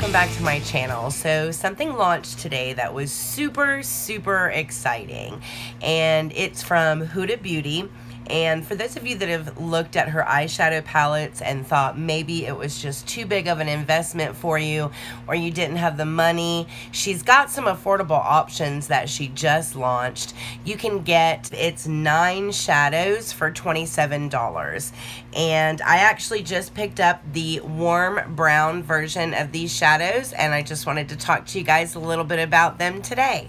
welcome back to my channel. So something launched today that was super exciting, and it's from Huda Beauty. And for those of you that have looked at her eyeshadow palettes and thought maybe it was just too big of an investment for you, or you didn't have the money, she's got some affordable options that she just launched. You can get, it's 9 shadows for $27. And I actually just picked up the warm brown version of these shadows, and I just wanted to talk to you guys a little bit about them today.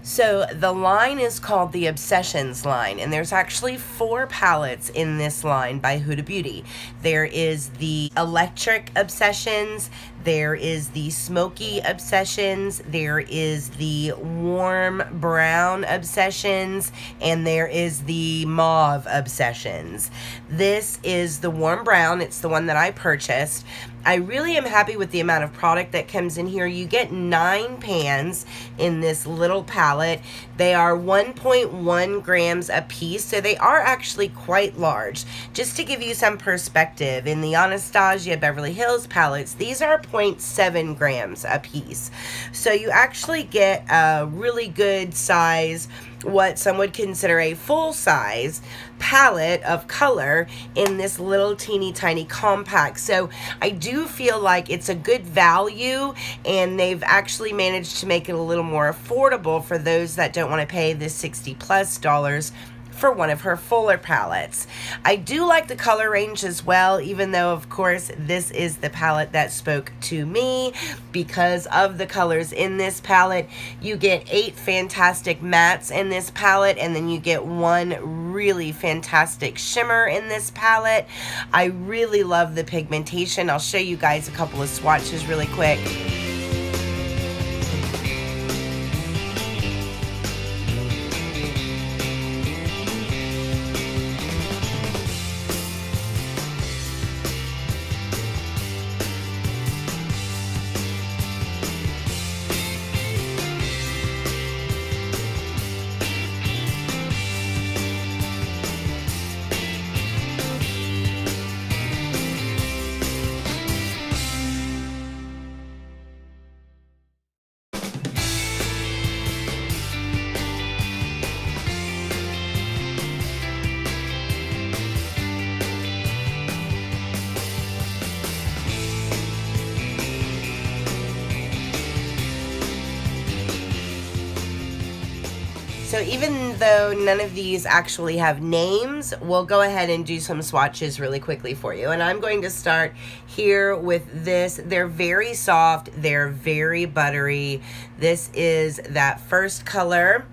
So the line is called the Obsessions line, and there's actually 4 palettes in this line by Huda Beauty. There is the Electric Obsessions, there is the Smoky Obsessions, there is the Warm Brown Obsessions, and there is the Mauve Obsessions. This is the Warm Brown. It's the one that I purchased. I really am happy with the amount of product that comes in here. You get 9 pans in this little palette. They are 1.1 grams a piece, so they are actually quite large. Just to give you some perspective, in the Anastasia Beverly Hills palettes, these are 0.7 grams a piece. So you actually get a really good size, what some would consider a full-size palette of color in this little teeny tiny compact. So I do feel like it's a good value, and they've actually managed to make it a little more affordable for those that don't want to pay the $60+ for one of her fuller palettes. I do like the color range as well, even though of course this is the palette that spoke to me because of the colors in this palette. You get 8 fantastic mattes in this palette, and then you get 1 really fantastic shimmer in this palette. I really love the pigmentation. I'll show you guys a couple of swatches really quick. So even though none of these actually have names, we'll go ahead and do some swatches really quickly for you. And I'm going to start here with this. They're very soft. They're very buttery. This is that first color.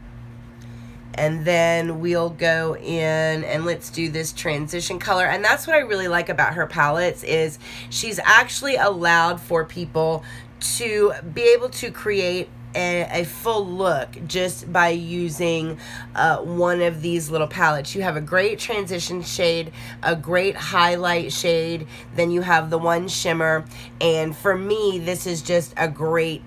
And then we'll go in and let's do this transition color. And that's what I really like about her palettes, is she's actually allowed for people to be able to create a full look just by using one of these little palettes. You have a great transition shade, a great highlight shade, then you have the one shimmer, and for me this is just a great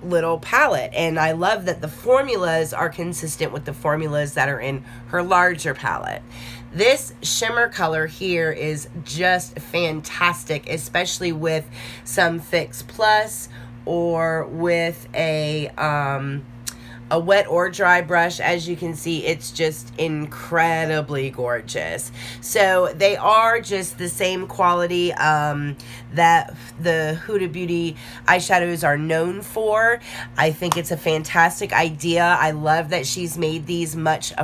little palette, and I love that the formulas are consistent with the formulas that are in her larger palette. This shimmer color here is just fantastic, especially with some Fix Plus or with a wet or dry brush. As you can see, it's just incredibly gorgeous. So they are just the same quality that the Huda Beauty eyeshadows are known for. I think it's a fantastic idea. I love that she's made these much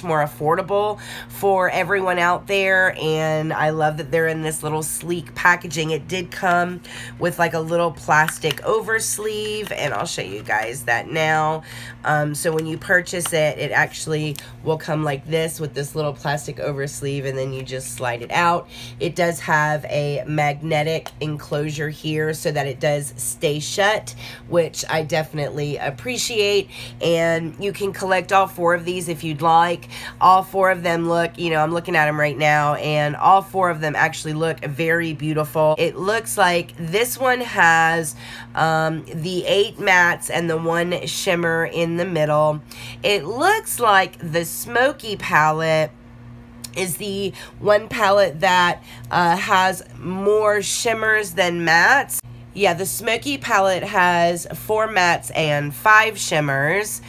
more affordable for everyone out there, and I love that they're in this little sleek packaging. It did come with like a little plastic oversleeve, and I'll show you guys that now. So when you purchase it, it actually will come like this with this little plastic oversleeve, and then you just slide it out. It does have a magnetic enclosure here so that it does stay shut, which I definitely appreciate. And you can collect all 4 of these if you'd like. All 4 of them look, you know, I'm looking at them right now, and all 4 of them actually look very beautiful. It looks like this one has the 8 mattes and the 1 shimmer in the middle. It looks like the Smoky palette is the one palette that has more shimmers than mattes. Yeah, the Smokey palette has 4 mattes and 5 shimmers,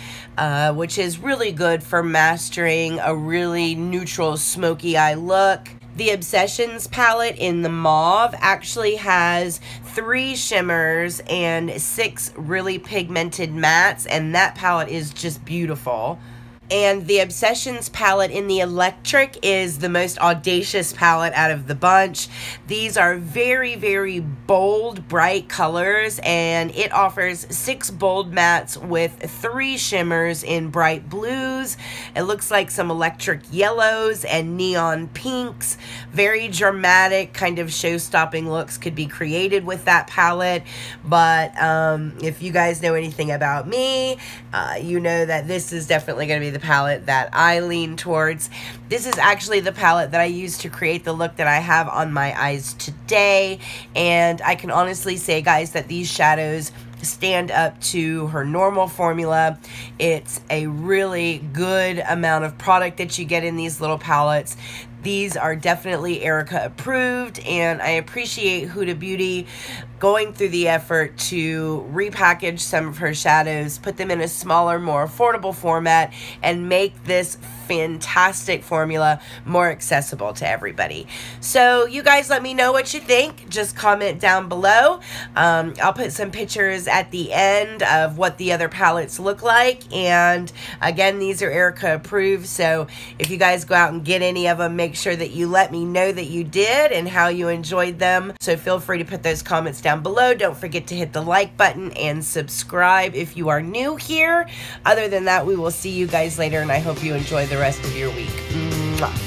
which is really good for mastering a really neutral smoky eye look. The Obsessions palette in the mauve actually has 3 shimmers and 6 really pigmented mattes, and that palette is just beautiful. And the Obsessions palette in the electric is the most audacious palette out of the bunch. These are very, very bold, bright colors, and it offers 6 bold mattes with 3 shimmers in bright blues. It looks like some electric yellows and neon pinks. Very dramatic, kind of show-stopping looks could be created with that palette. But if you guys know anything about me, you know that this is definitely going to be the palette that I lean towards. This is actually the palette that I used to create the look that I have on my eyes today, and I can honestly say, guys, that these shadows stand up to her normal formula. It's a really good amount of product that you get in these little palettes. These are definitely Erica approved, and I appreciate Huda Beauty going through the effort to repackage some of her shadows, put them in a smaller, more affordable format, and make this fantastic formula more accessible to everybody. So you guys let me know what you think. Just comment down below. I'll put some pictures at the end of what the other palettes look like, and again, these are Erica approved, so if you guys go out and get any of them, make sure that you let me know that you did and how you enjoyed them. So feel free to put those comments down below. Don't forget to hit the like button and subscribe if you are new here. Other than that, we will see you guys later, and I hope you enjoy the rest of your week. Mwah.